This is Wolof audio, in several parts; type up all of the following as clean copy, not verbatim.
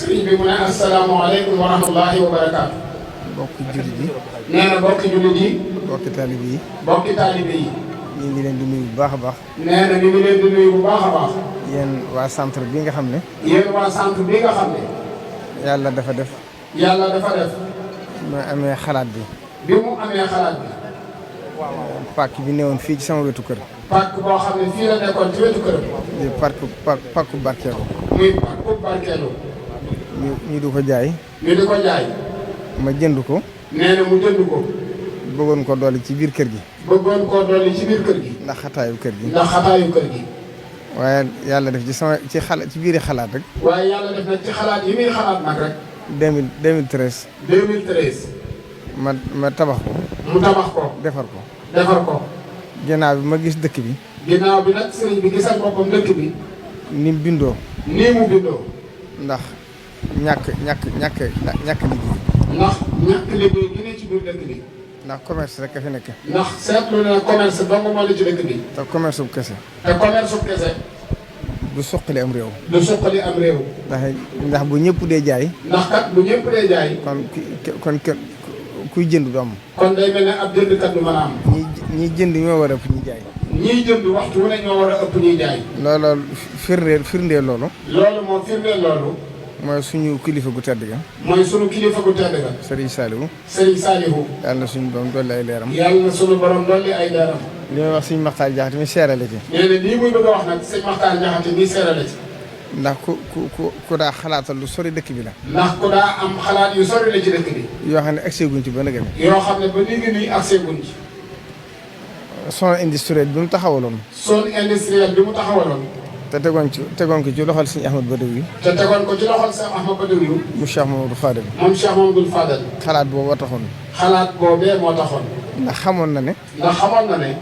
sëriñ bi mu ne asalaamaaleykum wa rahmatullahi wa barakaatu. bokki jullit yi. nee na bokki jullit yi. bokki taalibe yi. bokki taalibe yi. ñu ngi leen di nuyu bu baax a baax. nee na ñu ngi leen di nuyu bu baax a baax. yéen waa centre bi nga xam ne. yéen waa centre bi nga xam ne. yàlla dafa def. yàlla dafa def. ma amee xalaat bi. bi mu amee xalaat bi. pàkk bi newoon fii ci sama wetu kër. pàkk boo xam ne fii la nekkoon ci wetu kër. di pàkku barkeelu. muy pàkku barkeelu. ñu di ko jaay. ñu di ko jaay. ma jënd ko. nee na mu jënd ko. bëggoon ko dolli ci biir kër gi. bëggoon koo dolli ci biir kër gi. ndax xataayu kër gi. ndax xataayu kër gi. waaye yàlla def ci biiri xalaat rek. waaye yàlla def nag ci xalaat yi muy xalaat nag rek. 2013. 2013. ma tabax ko. mu tabax ko. defar ko. defar ko. ginnaaw bi ma gis dëkk bi. ginnaaw bi nag sëriñ bi gisal boppam dëkk bi. ni mu bindoo. nii mu bindoo. ndax ñàkk liggéey. ndax ñàkk liggéey gi ne ci biir dëkk bi. ndax commerce rek a fi nekk. ndax seetlu na commerce dong moo la ci dëkk bi. te commerce bu kese. te commerce bu kese. du suqali am réew. du suqali am réew. ndax bu ñëpp dee jaay. ndax kat bu ñëpp dee jaay. kon kuy jënd du am. kon day mel ne ab jëndkat du mën a am. ñi jënd ñoo war a ëpp ñuy jaay. ñiy jënd waxtu wu ne ñoo war a ëpp ñuy jaay. loolu firndeel loolu. loolu moom firndeel loolu. mooy suñu kilifa gu tedd ga. mooy suñu kilifa gu tedd ga. Serigne Saliou. Serigne Saliou. yàlla na suñu borom dolli ay leeram. yàlla na suñu borom dolli ay leeram. li may wax suñu Maxtaar Jaxate mi seerale ci. nee na lii muy bëgg a wax nag sëñ Maxtaar Jaxate mi seerale ci. ndax ku daa xalaatal lu sori dëkk bi la. ndax ku daa am xalaat yu sori la ci dëkk bi. yoo xam ne accès guñ ci ba nag yoo xam ne ba léegi nii accès guñ ci. zone industrielle bi mu taxawaloon. zone industrielle bi mu taxawaloon. te tegoon ko ci loxol sëñ Ahmad Badawi. te tegoon ko ci loxol sëñ Ahmad Badawi. mu Cheikh Mamadou Fadel. moom Cheikh Mamadou Fadel. xalaat boobu taxoon. xalaat boobee moo taxoon. ndax xamoon na ne.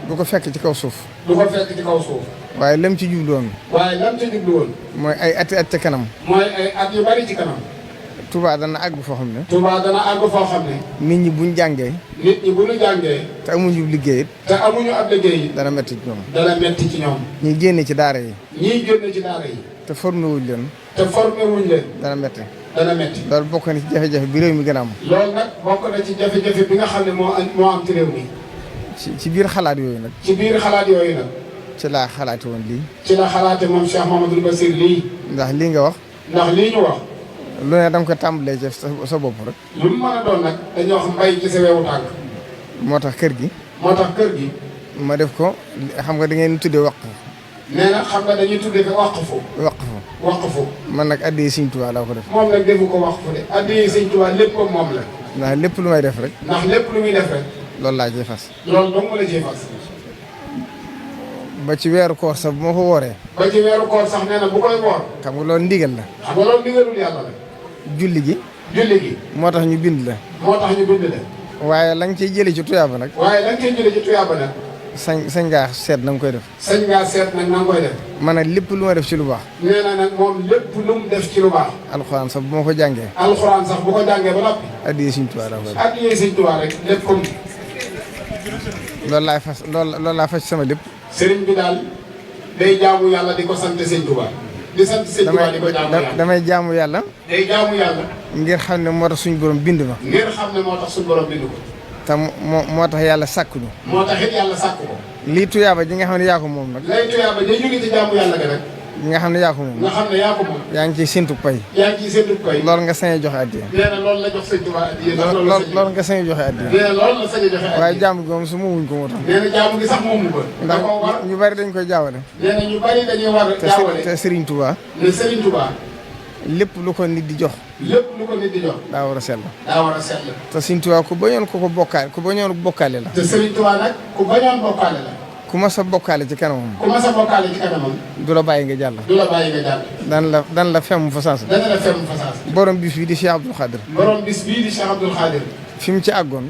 du ko fekk ci kaw suuf. du ko fekk ci kaw suuf. waaye lam ci jublu woon. mooy ay at ca kanam. mooy ay at yu bari ci kanam. Touba dana àgg foo xam ne. nit ñi buñ jàngee. nit ñi bu ñu jàngee. te amuñu liggéey. dana metti ci ñoom. dana metti ci ñoom. ñi génne ci daara yi. te formé wuñ leen. dana metti. loolu bokk na ci jafe-jafe bi réew mi gën a am. loolu nag bokk na ci jafe-jafe bi nga xam ne moo am ci réew mi. ci biir xalaat yooyu nag. ci laa xalaate woon lii. ci la xalaate moom Cheikh Mamadou Bassir lii. ndax lii nga wax. ndax lii ñu wax. lu ne da nga ko tàmbalee ci sa bopp rek. lu mu mën a doon nag dañuy wax mbay ci sa wewu tànk. moo tax kër gi. ma def ko xam nga da ngeen tuddee waqfu. nee na xam nga dañuy tuddee ko waqfu. man nag addiyee Sëñ Tuubaa laa ko def. moom nag defu ko waqfu de addiyee Sëñ Tuubaa lépp ko moom la. ndax lépp lu may def rek. loolu laa ciy fas. loolu dong la ciy fas. ba ci weeru koor sax bu ma ko wooree. sax nee na bu koy woor. xam nga loolu ndigal la. ndigalul yàlla la. julli gi. moo tax ñu bind la. waaye la nga ciy jëlee ci tuyaaba nag. sañ ngaa seet na nga koy def. man nag lépp lu ma def ci lu baax. nee na nag moom lépp lu mu def ci lu baax. alxuraan sax bu ma ko jàngee. bu ko jàngee ba noppi. addiyee Sëñ Tuubaa laa koy def. addiyee Sëñ Tuubaa rek lépp comme. loolu laa fas sama lépp. sëriñ bi daal day jaamu yàlla di ko sant Sëñ Tuubaa. di sant Sëñ Tuubaa di ko jaamu yàlla. damay jaamu yàlla. day jaamu yàlla. ngir xam ne moo tax suñu borom bind ma. ko. te moo tax yàlla sàkk ñu. moo tax it yàlla sàkk ko. lii tuyaaba ji nga xam ne yaa ko moom nag. lay tuyaaba ja jóge ci jaamu yàlla ga nag. nga xam ne yaa ko moom. yaa ngi ciy séntu pay. loolu nga sañ a joxe addiya. nee na loolu la jox Sëñ Tuubaa addiya. loolu nga sañ a joxe addiya. nee na loolu la sañ a joxe addiya. waaye jaamu gi moom su moomuñ ko moo tax. nee na jaamu gi sax moomu ko. ndax ñu bari dañ koy jaawale. nee na ñu bari dañuy war a jaawale. te Serigne Touba. ne Serigne Touba. lépp lu ko nit di jox. daa war a sell. te Serigne Touba ku bañoon bokkaale la. te Serigne Touba nag ku bañoon bokkaale la. ku ma sa bokkaale ci kanamam. du la bàyyi nga jàll. dan la fem fa saasa. borom bis bii di Cheikh Abdoul Khadir. fi mu ci àggoon.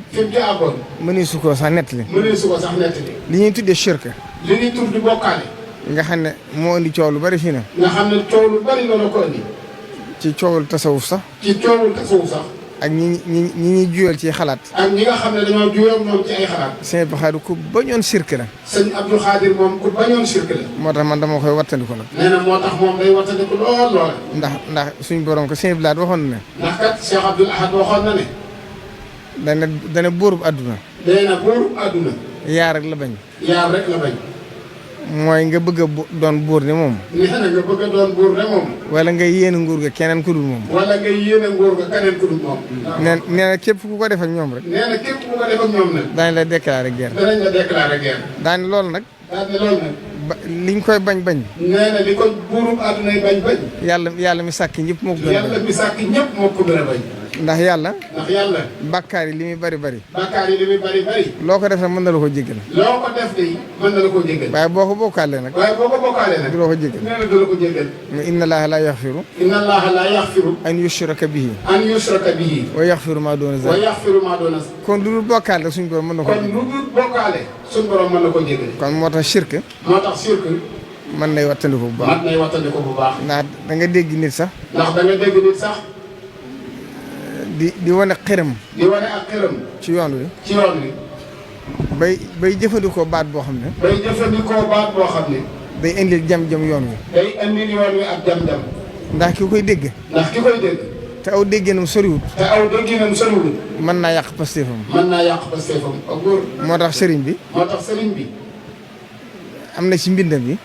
mënee su ko sax nettali. li ñuy tuddee shirka. bokkaale. nga xam ne moo indi coow lu bari fii ne. nga xam ne coow lu bari loolu ko indi. ci coowul tasawuf sax. ak ñi ñuy juyal ci xalaat. ak ñi nga xam ne dañoo juyal moom ci ay xalaat. sëñ Abdou Khadir ku bañoon sirk la. sëñ Abdou Khadir moom ku bañoon sirk la. moo tax man dama koy wattandiku nag. nee na moo tax moom day wattandiku lool. ndax suñ borom ko sëñ Blaat waxoon na ne. ndax kat Cheikh Abdoul Ahad waxoon na ne. dana buurub àdduna. nee na buurub àdduna. yaar rek la bañ. yaar rek la bañ. mooy nga bëgg a doon buur ne moom. nee na nga bëgg a doon buur ne moom. wala nga yéene nguur ga keneen ku dul moom. wala nga yéene nguur ga keneen ku dul moom. nee na képp ku ko def ak ñoom rek. nee na képp ku ko def ak ñoom nag. daañu la déclaré guerre. danañ la déclaré guerre. daañu loolu nag. liñ koy bañ. nee na li ko buurub àdduna yi bañ. yàlla mi sàkk ñëpp moo ko gën a bañ. yàlla mi sàkk ñëpp moo ko gën a bañ. ndax yàlla. bàkkaar yi li muy bari. bàkkaar yi li muy bari. loo ko def nag mën na la ko jéggal. loo ko def de mën na la ko jéggal. waaye boo ko bokkaalee nag. du la ko jéggal. nee na du la ko jéggal. inna allaha la yaxfiru. an yushraka bihi. wa yaxfiru maa doona zalik. kon lu dul bokkaale rek suñu borom mën na ko. mën na ko jéggal. kon moo tax shirk. mën nay wattandiku bu baax. ndax da nga dégg nit sax. di wane xërëm. ak xërëm. ci yoon wi. bay jëfandikoo baat boo xam ne. day indil jam-jam yoon wi. ak jam-jam. ndax ki koy dégg. te aw dégginam soriwut. mën naa yàq pastéefam. ak góor. moo tax sëriñ bi. am na ci mbindam yi.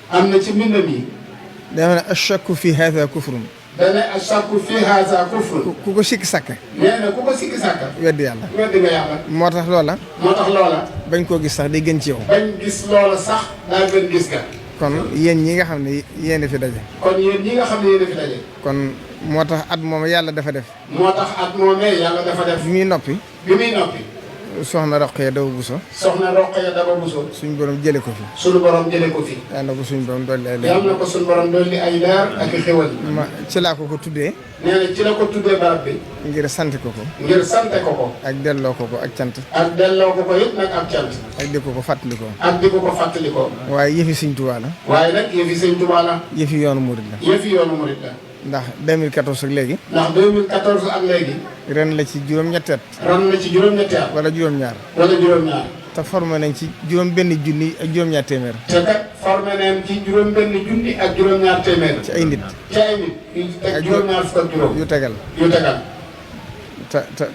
dafa ne ashakku fi haadha kufrun. ku ko sikki sàkka. nee na ku ko sikki sàkka. weddi yàlla. moo tax loola. bañ koo gis sax day gën ci yow. bañ gis loola sax daa gën gis ga. kon yéen ñi nga xam ne yéen a fi daje. kon moo tax at moom yàlla dafa def. bi muy noppi. soxna Roqaya Daba Bousso. suñu borom jëlee ko fi. yal na ko suñu borom dolli ay leer. ak i xéwal. ci laa ko tuddee. nee na ci la ko tuddee barab bi. ngir sant ko. ak delloo ko ak cant. ak delloo ko it nag ak cant. ak di ko fàttalikoo. waaye yëfi Sëñ Tuubaa la. yëfi yoonu murid la. ndax 2014 ak léegi. ren la ci juróom-ñetti at. wala juróom-ñaar. te formé nañ ci juróom-benn junni ak juróom-ñaar téeméer. te kat formé nañ ci juróom-benn junni ak juróom-ñaar téeméer. ci ay nit. ak juróom-ñaar fukk ak juróom. yu tegal.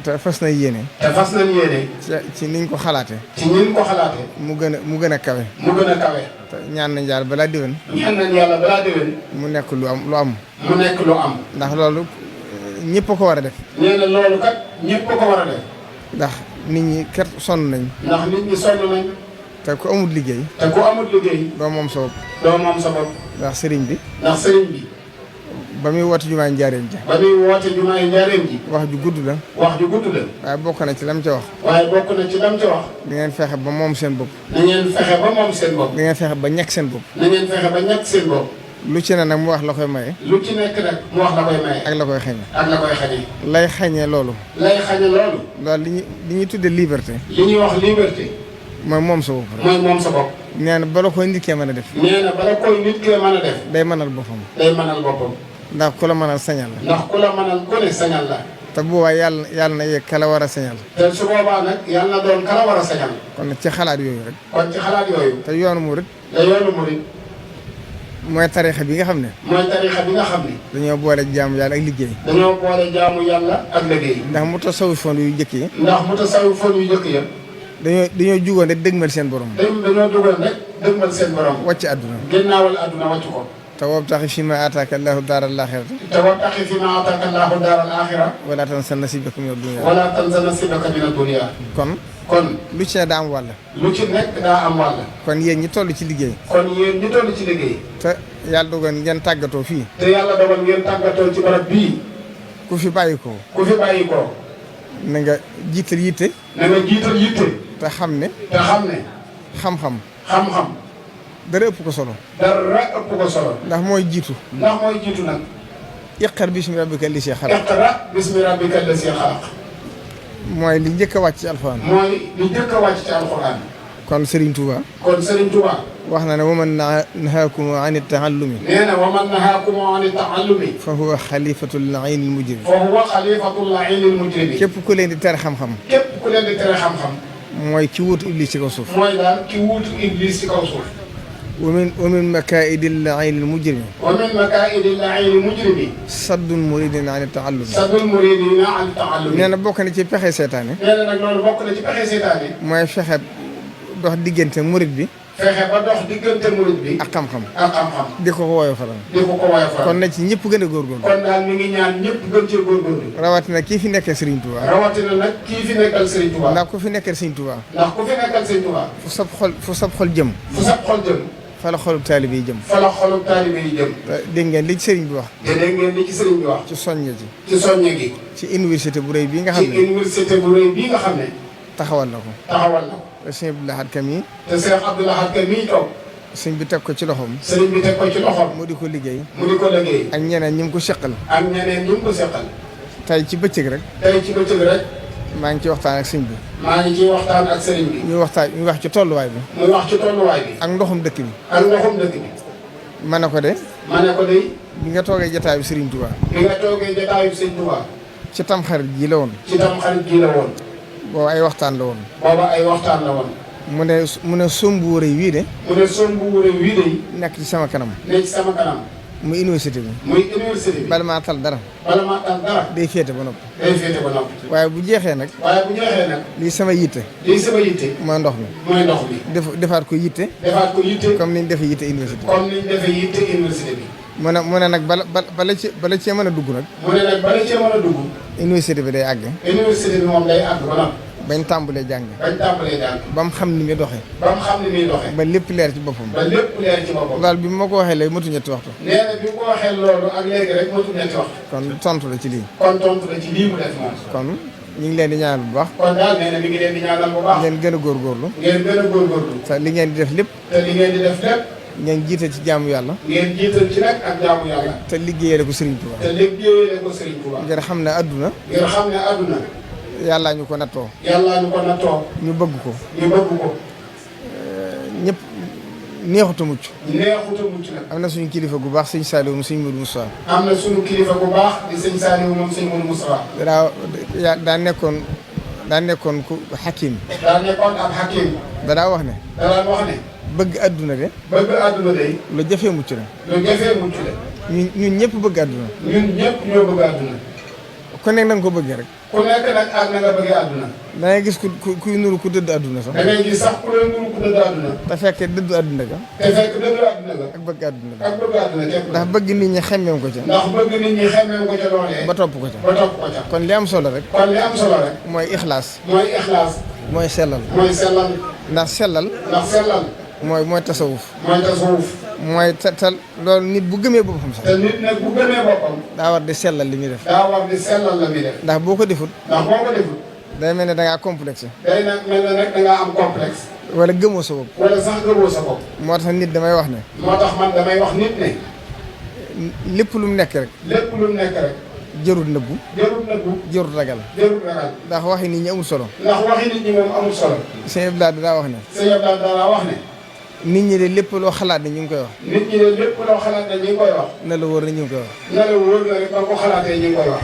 te fas nañ yéene. ci niñ ko xalaatee. mu gën a kawe. te ñaan nañ yàlla balaa déwén. mu nekk lu am. ndax loolu ñëpp ko war a def. nee na loolu kat ñëpp ko war a def. ndax nit ñi kat sonn nañ. te ku amul liggéey. doo moom sa bopp. ndax sëriñ bi. ba muy woote jumaay njaareem ji. wax ju gudd la. waaye bokk na ci lam ca wax. da ngeen fexe ba moom seen bopp. da ngeen fexe ba ñàkk seen bopp. lu ci ne nag mu wax la koy maye. ak la koy xañe. lay xañee loolu. loolu li ñuy tuddee liberté. li ñuy wax liberté. mooy moom sa bopp. nee na bala koy nit kee mën a def. day mënal boppam. ndax ku la mënal sañal la. te bu boobaa yàlla na yegg kala war a sañal. te su boobaa nag yàlla na doon kala war a sañal. kon ci xalaat yooyu rek. te yoonu murid. mooy tariixa bi nga xam ne. dañoo boole jaamu yàlla ak liggéey. ndax mu tasawufoon yu njëkk yi. ya. dañoo jugoon rek dëgmal seen borom. wàcc àdduna. ginnaawal àdduna wàcc ko. te wabtaxi fi ma ataaka Allaahu daaral aaxirata. wala tansa nasiibaka mina dunya. kon lu ci ne daa am wàll. kon yéen ñi toll ci liggéey. te yàlla dogal ngeen tàggatoo fii. ci barab bii. ku fi bàyyi ko. na nga jiital yitte. te xam ne. xam-xam. dara ëpp ko solo. ndax mooy jiitu. nag. iqra bismi rabbika llazii xalaq. mooy li njëkk a wàcc ci alxuraan. kon Serigne Touba. wax na ne wa man nahaakum an taallumi. nee na wa man nahaakum an taallumi. fa huwa xalifatul la'iinil mujrim. fa huwa xalifatul la'iinil mujrim. képp ku leen di tere xam-xam. képp ku leen di tere xam-xam. mooy ki wuutu iblis ci kaw suuf. mooy daal ki wuutu iblis ci kaw suuf. wa min makaa'idil la'iinil mujrim. wa min makaa'idil la'iinil mujrim. saddul muridina an taallumi. saddul muridina an taallumi. nee na bokk na ci pexe seytaane. nee na nag loolu bokk na ci pexe seytaane. mooy fexe dox diggante murid bi. fexe ba dox diggante murid bi. ak xam-xam. ak xam-xam. di ko woyofaral. di ko woyofaral. kon na ci ñëpp gën a góorgóorlu. kon daal mi ngi ñaan ñëpp gën cee góorgóorlu. rawatina kii fi nekkee Serigne Touba. rawatina nag kii fi nekkal Serigne Touba. ndax ku fi nekkal Serigne Touba. ndax ku fi nekkal Serigne Touba. fu sab xol jëm. fu sab xol jëm. fa la xolub taalibe yi jëm. fa la xolub taalibe yi jëm. dégg ngeen li ci Serigne bi wax. te dégg ngeen li ci Serigne bi wax. ci soññe ji. ci soññe gi. ci université bu rëy bii nga xam ne. ci université bu rëy bii nga xam ne. taxawal na ko. taxawal na ko. te sëñ Abdou Lahad Ka mi. te Cheikh Abdou Lahad Ka mi toog. sëñ bi teg ko ci loxoom. sëriñ bi teg ko ci loxoom. mu di ko liggéey. mu di ko liggéey. ak ñeneen ñi mu ko seqal. ak ñeneen ñi mu ko seqal. tey ci bëccëg rek. tey ci bëccëg rek. maa ngi ci waxtaan ak sëñ bi. maa ngi ciy waxtaan ak sëriñ bi. ñu wax ci tolluwaay bi. muy wax ci tolluwaay bi. ak ndoxum dëkk bi. ak ndoxum dëkk bi. ma ne ko de. ma ne ko de. bi nga toogee jotaayu Serigne Touba. bi nga toogee jotaayu Serigne Touba. ci tamxarit ji la woon. ci tamxarit ji la woon. booba ay waxtaan la woon. booba ay waxtaan la woon. mu ne somb wu rëy wii de. mu ne somb wu rëy wii de. nekk ci sama kanam. nekk ci sama kanam. muy université bi. muy université bi. bala maa tal dara. bala maa tal dara. day féete ba noppi. day féete ba noppi. waaye bu jeexee nag. waaye bu jeexee nag. lii sama yitte. lii sama yitte. mooy ndox mi. mooy ndox mi. defaat ko yitte. defaat ko yitte. comme ni ñu defee yitte université bi. comme ni ñu defee yitte université bi. mu ne nag bala cee mën a dugg nag. mu ne nag bala cee mën a dugg. université bi day àgg. université bi moom day àgg ba noppi. bañ tàmbalee jàng. ba mu xam ni muy doxee. ba mu xam ni muy doxee. ba lépp leer ci boppam. ba lépp leer ci boppam. loolu bi ma ko waxee léegi matu ñetti waxtu. nee na bi mu ko waxee loolu ak léegi rek matu ñetti waxtu. kon tontu la ci lii. kon tontu la ci lii mu def moom. kon ñu ngi leen di ñaanal bu baax. kon daal nee na mi ngi leen di ñaanal bu baax. ngeen gën a góorgóorlu. ngeen gën a góorgóorlu. te li ngeen di def lépp. te li ngeen di def lépp. ngeen jiital ci jaamu yàlla. ngeen jiital ci nag ak jaamu yàlla. te liggéeyale ko Serigne Touba. te liggéeyale ko Serigne Touba. ngeen xam ne adduna. ngeen xam ne adduna. yàllaa ñu ko nattoo. yàllaa ñu ko nattoo. ñu bëgg ko. ñu bëgg ko. ñëpp neexut a mucc. neexut a mucc nag. am na suñu kilifa gu baax sëñ Saliou moom sëñ Modou Moussa. am na suñu kilifa gu baax di sëñ Saliou moom sëñ Modou Moussa. daa nekkoon ku xakim. daa nekkoon ab xakim. daa wax ne. daa wax ne. bëgg adduna de. bëgg adduna de. lu jafee mucc la. lu jafee mucc la. ñun ñëpp bëgg adduna. ñun ñëpp ñoo bëgg adduna. ku nekk na nga ko bëggee rek. ku nekk nag ak na nga bëggee adduna. da ngay gis kuy nuru ku dëdd adduna sax. da ngay gis sax ku lay nuru ku dëdd adduna. te fekk dëddu adduna ga. te fekk dëddu adduna ga. ak bëgg adduna ga. ak bëgg adduna képp. ndax bëgg nit ñi xemmeem ko ca. ndax bëgg nit ñi xemmeem ko ca loolee. ba topp ko ca. ba topp ko ca. kon li am solo rek. kon li am solo rek. mooy ixlaas. mooy ixlaas. mooy sellal. mooy sellal. ndax sellal. ndax sellal. mooy tasawuf. mooy tasawuf. mooy tal loolu nit bu gëmee boppam sax. te nit nag bu gëmee boppam. daa war di sellal li muy def. daa war di sellal la muy def. ndax boo ko defut. ndax boo ko defut. day mel ne da ngaa complexe. day nag mel ne nag da ngaa am complexe. wala gëmoo sa bopp. wala sax gëmoo sa bopp. moo tax nit damay wax ne. moo tax man damay wax nit ne. lépp lu mu nekk rek. lépp lu mu nekk rek. jërul nëbbu. jërul nëbbu. jërul ragal. jërul ragal. ndax waxi nit ñi amul solo. ndax waxi nit ñi moom amul solo. sëñ Abdoulaye daa wax ne. sëñ Abdoulaye daa wax ne. nit ñi de lépp loo xalaat ne ñu ngi koy wax. nit ñi de lépp loo xalaat ne ñu ngi koy wax. na la wóor ne ñu ngi koy wax. na la wóor na rek ba ko xalaatee ñu ngi koy wax.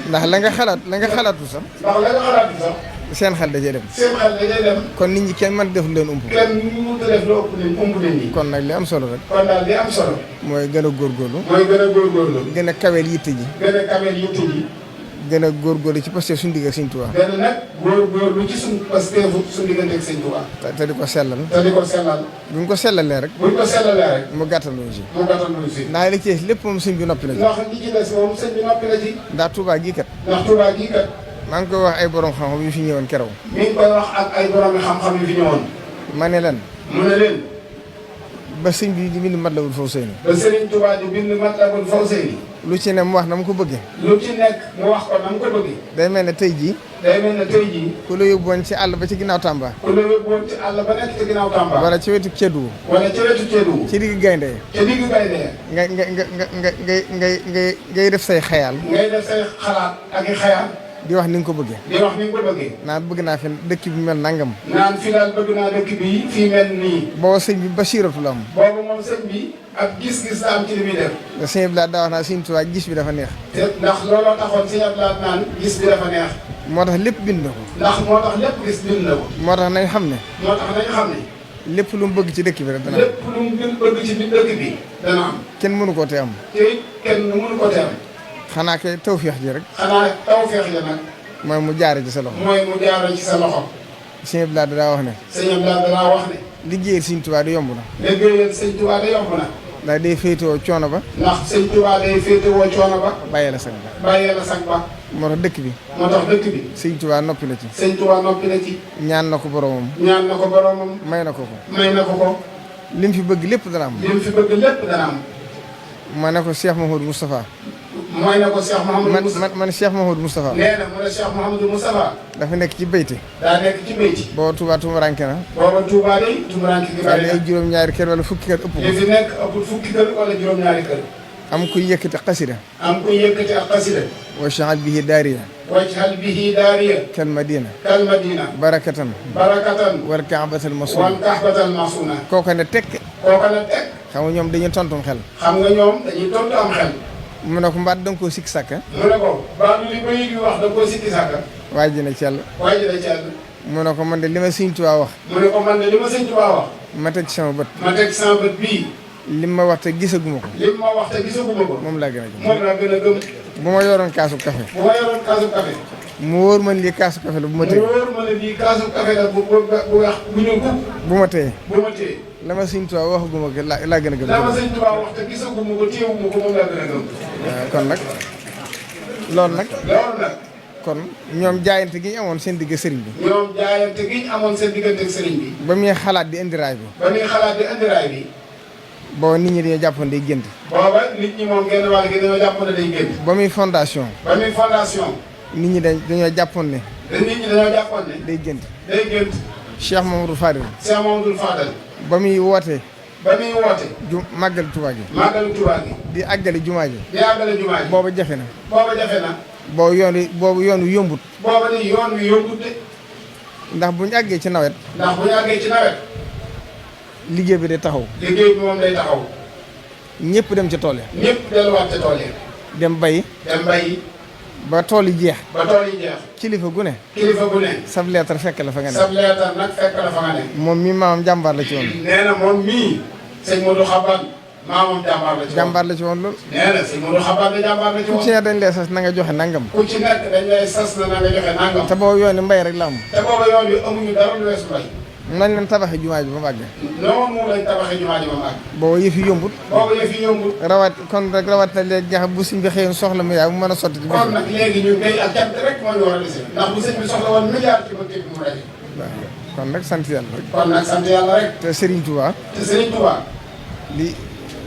ndax la nga xalaatu sax. ndax la nga xalaatu sax. seen xel dajee dem. seen xel dajee dem. kon nit ñi kenn mën def leen ump. kenn mënut a def lu ëpp leen ump leen ñi. kon nag li am solo rek. kon daal li am solo. mooy gën a góorgóorlu. mooy gën a góorgóorlu. gën a kaweel yitte ji. gën a kaweel yitte ji. gën a góorgóorlu ci Pastef suñu digg ak Sëñ Tuubaa. gën a nag góorgóorlu ci suñu Pastef suñu diggante ak Sëñ Tuubaa. te di ko sellal. te di ko sellal. bu ñu ko sellalee rek. bu ñu ko sellalee rek. mu gàttaloo si. mu gàttaloo si. ndax li ci lépp moom sëñ bi noppi na ci. ndax li ci des moom sëñ bi noppi na ci. ndax Touba gii kat. ndax Touba gii kat. maa ngi koy wax ay borom xam-xam yu fi ñëwoon keroog. mi ngi koy wax ak ay borom xam-xam yu fi ñëwoon. ma ne leen. mu ne leen. ba sëñ bi di bind Matlabul Fawzayni. ba Sëriñ Touba di bind Matlabul Fawzayni. lu ci ne mu wax na mu ko bëggee. lu ci nekk mu wax ko na mu ko bëggee. day mel ne tey jii. day mel ne tey jii. ku la yóbbuwoon ci àll ba ci ginnaaw Tamba. ku la yóbbuwoon ci àll ba nekk ci ginnaaw Tamba. wala ci wetu Kédougou. wala ci wetu Kédougou. ci digg gaynde yi. ci digg gaynde yi. ngay def say xayaal. ngay def say xalaat ak i xayaal. di wax ni nga ko bëggee. di wax ni nga ko bëggee. naan bëgg naa fi dëkk bi mel nangam. naan fi daal bëgg naa dëkk bi fii mel nii. booba sëñ bi basiratu la am. boobu moom sëñ bi ak gis-gis la am ci li muy def. te sëñ Abdou Lahad daa wax naa sëñ Tuubaa gis bi dafa neex. te ndax looloo taxoon sëñ Abdou Lahad naan gis bi dafa neex. moo tax lépp bind na ko. ndax moo tax lépp gis bind na ko. moo tax nañ xam ne. moo tax nañ xam ne. lépp lu mu bëgg ci dëkk bi rek dana am. lépp lu mu bëgg ci dëkk bi dana am. kenn mënu koo te am. te it kenn mënu ko te am. xanaa kay tawféex ji rek. xanaa tawféex ji nag. mooy mu jaare ci sa loxo. mooy mu jaare ci sa loxo. sëñ Abdou Lahad daa wax ne. sëñ Abdou Lahad daa wax ne. liggéeyal sëñ Tuubaa di yomb na. liggéeyal sëñ Tuubaa di yomb na. ndax day féetewoo coono ba. ndax sëñ Tuubaa day féetewoo coono ba. bàyyee la sag ba. bàyyee la sag ba. moo tax dëkk bi. moo tax dëkk bi. sëñ Tuubaa noppi na ci. sëñ Tuubaa noppi na ci. ñaan na ko boromam. ñaan na ko boromam. may na ko ko. may na ko ko. lim fi bëgg lépp dana am. lim fi bëgg lépp dana am. ma ne ko Cheikh Mouhamadou Moustapha. mooy na ko Cheikh Mouhamadou Moustapha. man Cheikh Mouhamadou Moustapha. nee na mu ne Cheikh Mouhamadou Moustapha. dafa nekk ci bayti. daa nekk ci bayti. booba Touba tumuranke na. booba Touba day tumuranke gi bari na. ay juróom-ñaari kër wala fukki kër ëpp ko. li fi nekk ëppul fukki kër wala juróom-ñaari kër. am kuy yëkkati xasida. am kuy yëkkati ak xasida. waj'al bihi daariya. waj'al bihi daariya. kal madina. kal madina. barakatan. barakatan. wal ka'batal masuna. wal ka'batal masuna. kooka ne tekk. kooka ne tekk. xam nga ñoom dañuy tontum xel. xam nga ñoom dañuy tontu am xel. mu ne ko mbaat da nga koo sikki sàkka. mu ne ko baadu li bay di wax da nga koo sikki sàkka. waa ji ne ci yàlla. waa ji ne ci yàlla. mu ne ko man de li ma Sëñ Tuubaa wax. mu ne ko man de li ma Sëñ Tuubaa wax. ma teg ci sama bët. ma teg ci sama bët bii. lim ma wax te gisaguma ko. lim ma wax te gisaguma ko. moom laa gën a gëm. moom laa gën a gëm. bu ma yoroon kaasu café. bu ma yoroon kaasu café. mu wóor man lii kaasu café la bu ma téye. mu wóor ma ne lii kaasu café la bu wax bu ñëw ko. bu ma téye. bu ma téye. la ma Sëñ Tuubaa waxaguma ko laa gën a gëm. la ma Sëñ Tuubaa wax te gisaguma ko téyewuma ko moom laa gën a gëm. waaw kon nag loolu nag. loolu nag. kon ñoom jaayante gi ñu amoon seen digg sëriñ bi. ñoom jaayante gi ñu amoon seen diggante ak sëriñ bi. ba muy xalaat di indi raay bi. ba muy xalaat di indi raay bi. booba nit ñi dañoo jàppoon day gént. booba nit ñi moom genn wàll gi dañoo jàppoon ne day gént. ba muy fondation. ba muy fondation. nit ñi dañoo jàppoon ne. te nit ñi dañoo jàppoon ne. day gént. day gént. Cheikh Mamadou Fadil. Cheikh Mamadou Fadil. ba muy wootee. ba muy woote. màggal Tuubaa gi. màggal Tuubaa gi. di àggale jumaa ji. di àggale jumaa ji. booba jafe na. booba jafe na. boobu yoon wi yombut. booba ni yoon wi yombut de. ndax bu ñu àggee ci nawet. ndax bu ñu àggee ci nawet. liggéey bi day taxaw. liggéey bi moom day taxaw. ñëpp dem ci tool yi. ñëpp delluwaat ca tool yi. dem bayi. dem bayi. ba tool yi jeex. ba tool yi jeex. kilifa gu ne. kilifa gu ne. sab leetar fekk la fa nga ne. sab leetar nag fekk la fa nga ne. moom mii maamam jàmbaar la ci woon. nee na moom mii. sëñ Modou Xaban maamam jàmbaar la ci woon. jàmbaar la ci woon loolu. nee na sëñ Modou Xaban la jàmbaar la ci woon. ku ci ne dañ lay sas na nga joxe nangam. ku ci nekk dañ lay sas na nga joxe nangam. te boobu yoon yi mbay rek la am. te booba yoon wi amuñu dara lu weesu mbay. nañ leen tabaxee jumaa ji ba mu àgg. noonu lañ tabaxee jumaa ji ba mu àgg. boobu yëf yi yombut. boobu yëf yi yombut. kon rek rawat na léegi nga xam bu sëñ bi xëyoon soxla mu yaa mu mën a sotti ci kon nag léegi ñu koy ak jant rek moo ñu war a dese. ndax bu sëñ bi soxla woon milliard ci ba képp mu daje. waaw kon nag sant yàlla rek. kon nag sant yàlla rek. te Serigne Touba. te Serigne Touba. li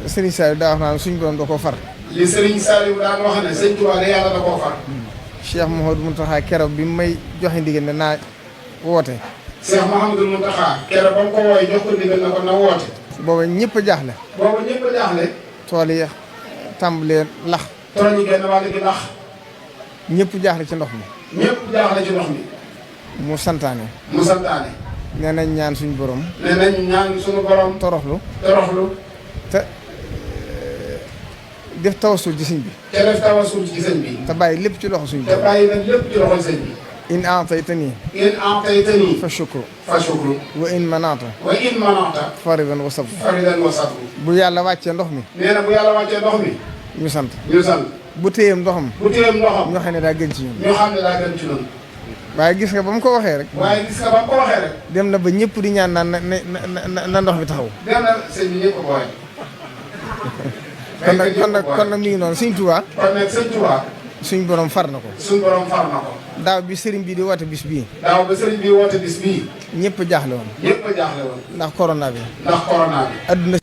Serigne Saliou daa wax naan suñu borom da koo far. li Serigne Saliou daan wax ne Serigne Touba de yàlla da koo far. Cheikh Mouhamadou Mountakha keroog bi may joxe ndigal ne naa woote. Cheikh Mouhamadou Mountakha keroog ba mu ko wooyee jox ko ndigal na ko na woote. booba ñëpp a jaaxle. booba ñëpp a jaaxle. tool yi tàmbalee lax. tool yi genn wàll gi lax. ñëpp jaaxle ci ndox mi. ñëpp jaaxle ci ndox mi. mu santaane. mu santaane. nee nañ ñaan suñu borom. nee nañ ñaan suñu borom. toroxlu. toroxlu. te def tawasul ci sëñ bi. te def tawasul ci sëñ bi. te bàyyi lépp ci loxo suñu te borom. bàyyi nag lépp ci loxol sëñ bi. in aataytanii. in aataytanii. fa shukru. fa shukru. wa in manaata. wa in manaata. faridan wa sabr. faridan wa sabr. bu yàlla wàccee ndox mi. nee na bu yàlla wàccee ndox mi. ñu sant. ñu sant. bu téyeem ndoxam. bu téyeem ndoxam. ñoo xam ne daa gën ci ñun. ñoo xam ne daa gën ci ñun. waaye gis nga ba mu ko waxee rek. waaye gis nga ba mu ko waxee rek. dem na ba ñëpp di ñaan naan na ndox mi taxaw. dem na sëñ bi ñëpp ko boole. kon nag mi ngi noonu Sëñ Tuubaa. kon nag Sëñ Tuubaa. suñ borom far na ko. suñ borom far na ko. daaw bi sëriñ bi di woote bis bii. daaw ba sëriñ bi woote bis bii. ñëpp jaaxle woon. ñëpp a jaaxle woon. ndax corona bi. ndax corona bi. adduna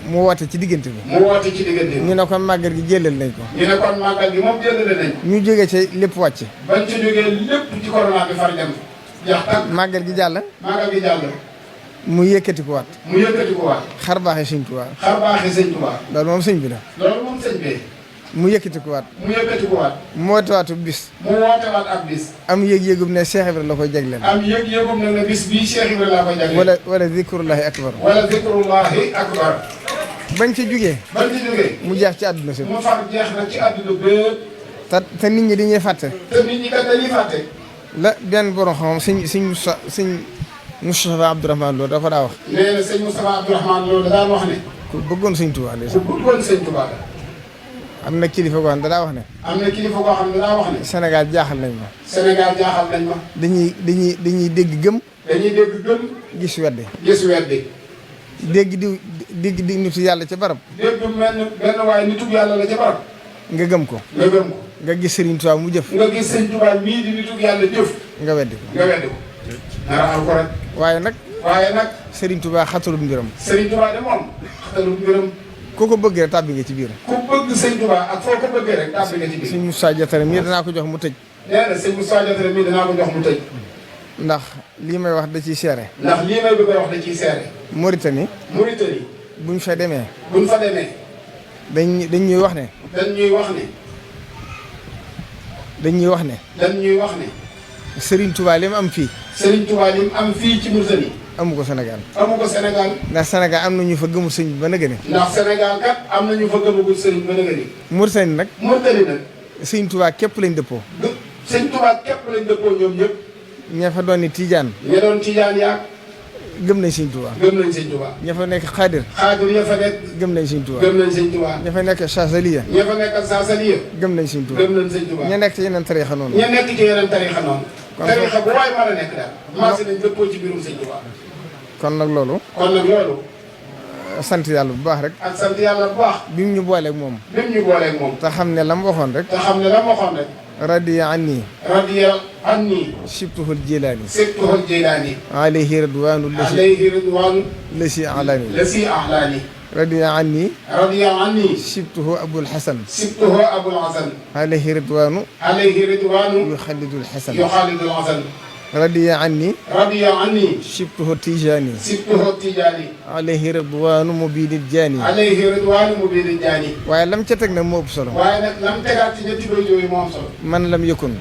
mu woote ci diggante bi. mu woote ci diggante bi. ñu ne kon màggal gi jëlal nañ ko. ñu ne kon màggal gi moom jëlale nañ. ñu jógee ci lépp wàcc. bañ ci jógee lépp ci corona bi far dem. jeex tàkk. màggal gi jàll. màggal gi jàll. mu yëkkati ko waat. mu yëkkati ko waat. xar baaxee Sëñ Tuubaa. xar baaxee Sëñ Tuubaa. loolu moom sëñ bi la. loolu moom sëñ bi. mu yëkkatikuwaat. mu wootewaatu bis. ak bis. am yëg-yëgum ne Cheikh Ibrahima la koy jagleel. am yëg-yëgum ne bis bii Cheikh Ibrahima la koy jagleel. wala zikrullahi akbar. bañ ci jugee. mu jeex ci àdduna si. mu far jeex nag ci àdduna bépp. te nit ñi dañuy fàtte. te nit ñi kat dañuy fàtte. la benn borom xam sëñ Moustapha Abdourahmane Lo dafa daa wax. nee na sëñ Moustapha Abdourahmane Lo da daan wax ne. ku bëggoon sëñ Tuubaa la. ku bëggoon sëñ Tuubaa la. am na kilifa goo xam ne daa wax ne. Sénégal jaaxal nañ ma. dañuy dégg gëm. gis weddi. dégg di nitu yàlla ca barab. dégg benn waaye nitu yàlla la ca barab. nga gëm ko. nga gis Serigne Touba mu jëf. nga gis Serigne Touba mii di nitu yàlla jëf. nga weddi ko. nara al ko rek. waaye nag Serigne Touba xatalul mbiram. Serigne Touba de moom xatalul mbiram. ku ko bëgg rek tàbbi nga ci biir. ku bëgg Serigne Touba ak foo ko bëggee rek tàbbi nga ci biir. sëñ Moussa Diatara mii danaa ko jox mu tëj. nee na sëñ Moussa Diatara mii danaa ko jox mu tëj. ndax lii may wax da ciy seere. Mauritanie. buñ fa demee. dañ ñuy wax ne. Serigne Touba li mu am fii. ci Mauritanie. amu ko Sénégal. ndax Sénégal am na ñu fa gëmul sëñ bi ba nëgëne. Mauritanie nag. Serigne Touba képp lañ dëppoo. ñoom ñëpp. ña fa doon ni Tijaan. yaak. gëm nañ Sëñ Tuubaa. ña fa nekk Xaadir. ña fa nekk. gëm nañ Sëñ Tuubaa. ña fa nekk Saasaliya. gëm nañ Sëñ Tuubaa. ña nekk ci yeneen tariixa noonu. tariixa bu waay mën a nekk daal. maase nañ dëppoo ci biirum Sëñ Tuubaa. kon nag loolu. sant yàlla bu baax rek. ak sant yàlla bu baax. bi mu ñu booleeg moom. te xam ne la mu waxoon rek. radiya anni sibtuhul jilaani alayhi ridwaanu lasi alaani radiya anni sibtuhu abul hasan alayhi ridwaanu yuxallidul hasan radiya anni sibtuhu tijaani alayhi ridwaanu mubidil jaani waaye lam ca teg nag moo ëpp solo. man lam yakun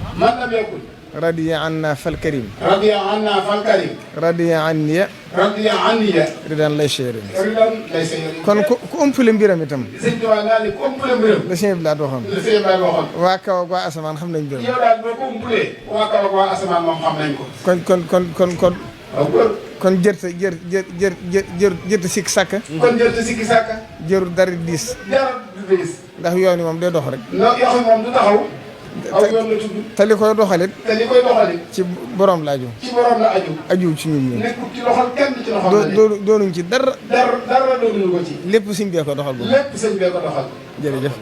radiya anna fal karim radiya anniya ridan lay seerin kon ku ëmpale mbiram itam la sëñ bi laa waxoon waa kaw ak waa asamaan xam nañ mbiram kon jërte sikki sàkka jërul dara diis ndax yoon yi moom day dox rek te li koy doxalit ci borom la aju aju ci ñun doonuñ ci dara lépp sëñ bee ko doxal jërëjëf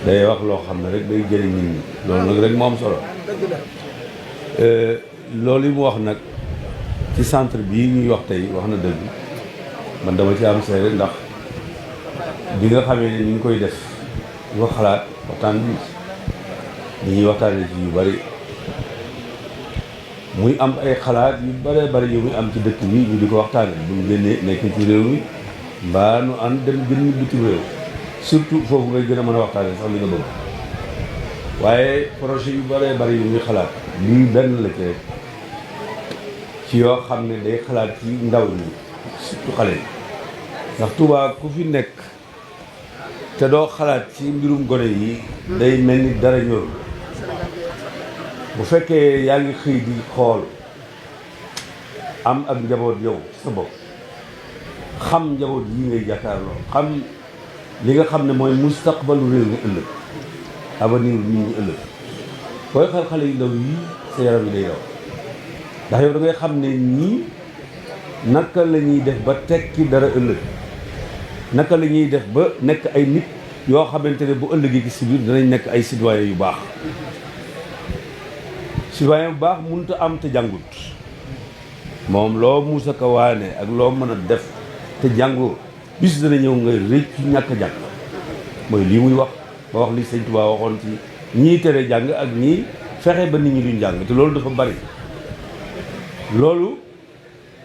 day wax loo xam ne rek day jëriñ nit ñi loolu nag rek moo am solo loolu yi mu wax nag ci centre bii ñuy wax tey wax na dëgg man dama ci am seere ndax bi nga xamee ne ñu ngi koy def di ko xalaat waxtaan bi dañuy waxtaanee ci yu bari muy am ay xalaat yu bëree bëri yu muy am ci dëkk bi ñu di ko waxtaanee bu ñu génnee nekk ci réew mi mbaa nu ànd dem gën ñu bitim réew surtout foofu ngay gën a mën a waxtaanee sax li nga bëgg waaye projet yu bëree bëri yu muy xalaat lii benn la ci rek ci yoo xam ne day xalaat ci ndaw ñi surtout xale yi ndax Touba ku fi nekk te doo xalaat ci mbirum gone yi day mel ni dara ñor bu fekkee yaa ngi xëy di xool am ak njaboot yow sa bopp xam njaboot yi ngay jàkkaarloo xam li nga xam ne mooy mustaqbalu réew mi ëllëg avenir nit ñi ëllëg booy xel xale yu ndaw yi sa yaram yi day daw ndax yow da ngay xam ne ñii naka la ñuy def ba tekki dara ëllëg naka la ñuy def ba nekk ay nit yoo xamante ne bu ëllëgee ci biir danañ nekk ay citoyen yu baax citoyen bu baax mënut a am te jàngut moom loo muusa ko waane ak loo mën a def te jàngoo bis dana ñëw nga rëccu ñàkk a jàng mooy lii muy wax ba wax li Sëñ Tuubaa waxoon ci ñii tere jàng ak ñii fexe ba nit ñi duñ jàng te loolu dafa bari loolu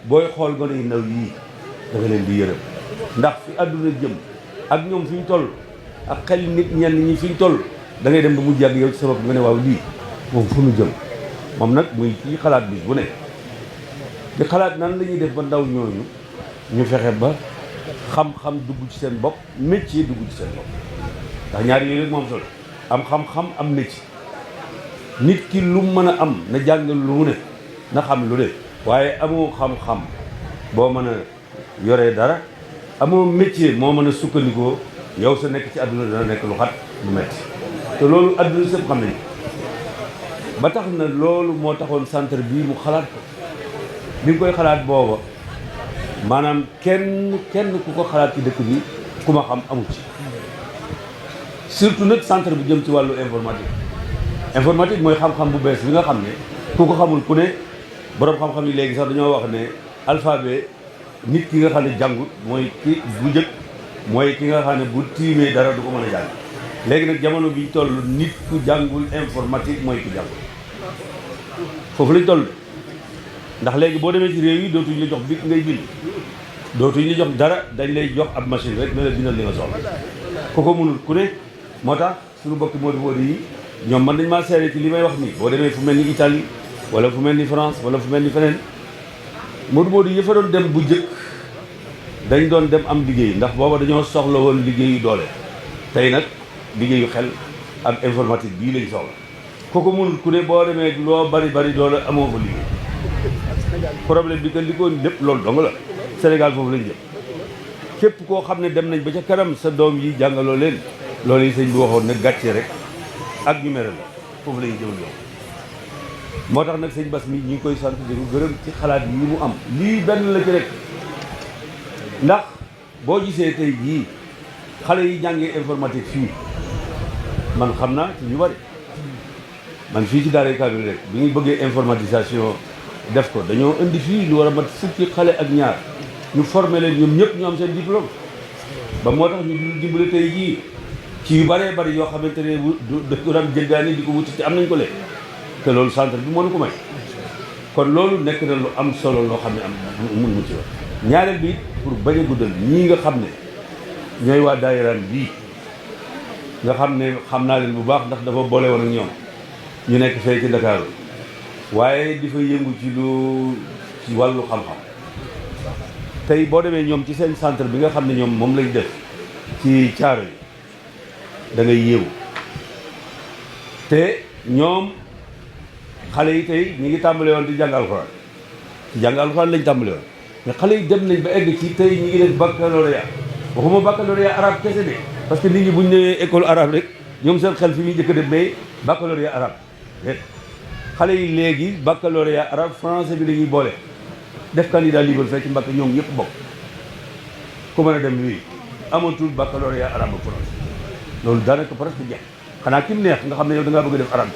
booy xool gone yu ndaw yii da nga leen di yërëm ndax fi àdduna jëm ak ñoom fi ñu toll ak xel nit ñenn ñi fi ñu toll da ngay dem ba mu jàgg yow ci sa bopp nga ne waaw lii moom fu ñu jëm moom nag muy ci xalaat bi bu ne di xalaat nan la ñuy def ba ndaw ñooñu ñu fexe ba xam-xam dugg ci seen bopp métier dugg ci seen bopp ndax ñaar yooyu rek moom solo am xam-xam am métier nit ki lu mën a am na jàng lu mu ne na xam lu ne waaye amoo xam-xam boo mën a yoree dara amoo métier moo mën a sukkandikoo yow sa nekk ci àdduna dana nekk lu xat lu metti te loolu àdduna sëpp xam nañu ba tax na loolu moo taxoon centre bii mu xalaat ko bi nga koy xalaat booba maanaam kenn ku ko xalaat ci dëkk bi ku ma xam amul ci surtout nag centre bu jëm ci wàllu informatique mooy xam-xam bu bees bi nga xam ne ku ko xamul ku ne borom xam-xam yi léegi sax dañoo wax ne alphabet nit ki nga xam ne jàngut mooy ki bu njëkk mooy ki nga xam ne bu tiimee dara du ko mën a jàng léegi nag jamono bi ñu toll nit ku jàngul informatique mooy ki jàngul foofu lañ toll ndax léegi boo demee ci réew yi dootuñ la jox bic ngay bind dootuñ la jox dara dañ lay jox ab machine rek ne la bindal li nga soxla ku ko mënul ku ne moo tax suñu bokki Modou yi ñoom man nañ maa seere ci li may wax nii boo demee fu mel ni Italie wala fu mel ni France wala fu mel ni feneen Modou yi fa doon dem bu njëkk dañ doon dem am liggéey ndax booba dañoo soxla woon liggéeyu doole tey nag liggéeyu xel ak informatique bii lañ soxla ku ko mënul ku ne boo demee loo bari doole amoo fa liggéey problème bi que li ko lépp loolu dong la Sénégal foofu lañ jëm képp koo xam ne dem nañ ba ca kanam sa doom yi jàngaloo leen loolu yi sëñ bi waxoon ne gàcce rek ak ñu mere la foofu la ñuy jëm yow moo tax nag sëñ Bass mi ñi ngi koy sant di ko gërëm ci xalaat yi mu am lii benn la ci rek ndax boo gisee tey jii xale yi jàngee informatique fii man xam naa ci ñu bari man fii ci Daaray Kamil rek bi ñu bëggee informatisation def ko dañoo indi fii lu war a mat fukki xale ak ñaar ñu formé leen ñoom ñëpp ñu am seen diplôme ba moo tax ñu dimbale tey jii ci yu bëree bëri yoo xamante ne du daan jëggaani di ko wuti te am nañ ko léegi te loolu centre bi moo ñu ko may kon loolu nekk na lu am solo loo xam ne am mun mu ci wax ñaareel bi pour bañ a guddal ñii nga xam ne ñooy waa daayiraan bii nga xam ne xam naa leen bu baax ndax dafa boole woon ak ñoom ñu nekk fee ci Ndakaaru waaye di fa yëngu ci wàllu xam-xam tey boo demee ñoom ci seen centre bi nga xam ne ñoom moom lañ def ci caaro yi da ngay yéewu te ñoom xale yi tey ñi ngi tàmbale woon di jàng alxuraan ci jàng alxuraan lañ tàmbale woon mais xale yi dem nañ ba egg ci tey ñi ngi def baccalauréat waxuma baccalauréat arabe kese de parce que nit ñi bu ñu nee école arabe rek ñoom seen xel fi muy njëkk a def mais baccalauréat arabe xale yi léegi baccalauréat arabe français bi dañuy boole def candidat libre fekk ci Mbàkke ñoom ñëpp bokk ku mën a dem wii amatul baccalauréat arabe ak français loolu daanaka presque jeex xanaa ki mu neex nga xam ne yow da ngaa bëgg a def arabe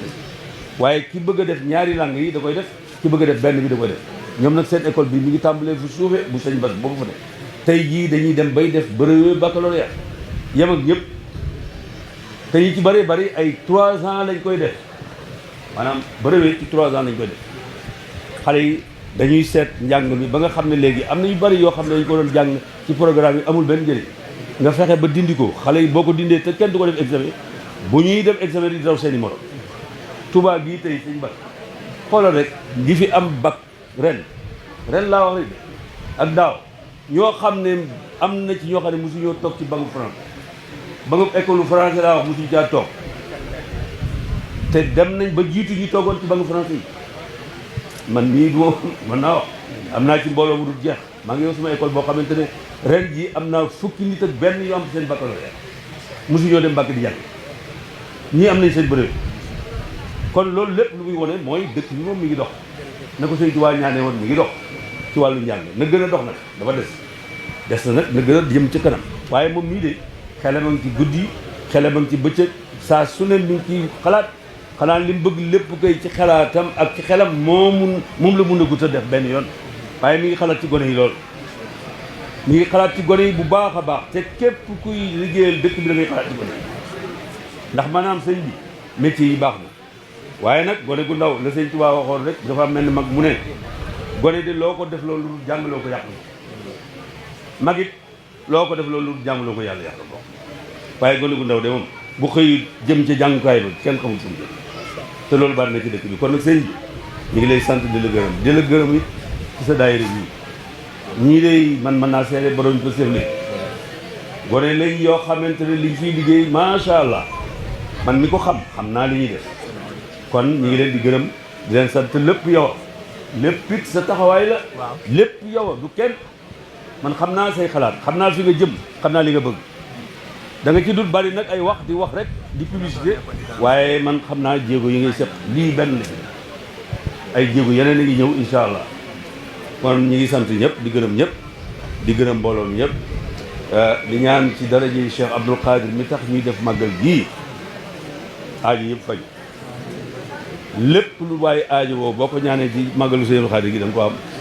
waaye ki bëgg a def ñaari langue yi da koy def ki bëgg a def benn bi da koy def ñoom nag seen école bi mi ngi tàmbalee fu suufee bu sëñ Bass boobu fa ne tey jii dañuy dem bay def brevet baccalauréat yem ak ñëpp te yi ci bëree bëri ay 3 ans lañ koy def maanaam brevet ci 3 ans lañ koy def xale yi dañuy seet njàng mi ba nga xam ne léegi am na yu bëri yoo xam ne dañ ko doon jàng ci programme yi amul benn njëriñ nga fexe ba dindi ko xale yi boo ko dindee te kenn du ko def examen bu ñuy def examen di daw seen i morom Touba gii tey sëñ Bass xoolal rek ngi fi am bac ren laa wax rek ak daaw ñoo xam ne am na ci ñoo xam ne mosuñoo toog ci banque France banque école français laa wax mosuñu caa toog te dem nañ ba jiitu ñi toogoon ci banque français yi man mii du mën naa wax am naa ci mbooloo mu dul jeex maa ngi yow sama école boo xamante ne ren ji am naa fukki nit ak benn yoo am seen baccalauréat mosuñoo dem Mbàkke di jàng ñii am nañ seen brevet kon loolu lépp lu muy wone mooy dëkk bi moom mi ngi dox na ko Sëñ Tuubaa ñaanee woon mi ngi dox ci wàllu njàng na gën a dox nag dafa des na nag na gën a jëm ci kanam waaye moom mii de xelam a ngi ci guddi xelam a ngi ci bëccëg saa su ne mi ngi ci xalaat xanaa li mu bëgg lépp koy ci xalaatam ak ci xelam moom la mun a gut a def benn yoon waaye mi ngi xalaat ci gone yi lool mi ngi xalaat ci gone yi bu baax a baax te képp kuy liggéeyal dëkk bi da ngay xalaat ci gone yi ndax maanaam sëñ bi métier yi baax na waaye nag gone gu ndaw la sëñ Tuubaa waxoon rek dafa mel ni mag mu ne gone de loo ko def loolu jàngaloo ko yàq mag it loo ko def loolu jàngaloo ko yàlla yàq ko waaye gone gu ndaw de moom bu xëy jëm ca jàngukaay ba kenn xamul fu mu jëm te loolu bari na ci dëkk bi kon nag sëñ bi ñu ngi lay sant di la gërëm it ci sa daayira bi ñii de man mën naa seede borom ko sëf gone lañ yoo xamante ne liñ fiy liggéey macha allah man mi ko xam naa li ñuy def kon ñu ngi leen di gërëm di leen sant lépp yow lépp it sa taxawaay la lépp yow du kenn man xam naa say xalaat xam naa fi nga jëm xam naa li nga bëgg da nga ci dul bari nag ay wax di wax rek di publicité waaye man xam naa jéego yi ngay seq lii benn la ay jéego yeneen a ngi ñëw incha allah kon ñu ngi sant ñëpp di gërëm ñëpp di gërëm mbooloo mi ñëpp di ñaan ci daraje Cheikh Abdoul Khadir mi tax ñuy def màggal gii aajo yëpp faj lépp lu waaye aajo woo boo ko ñaanee ci màggalu Cheikh Abdoul Khadir gi da nga ko am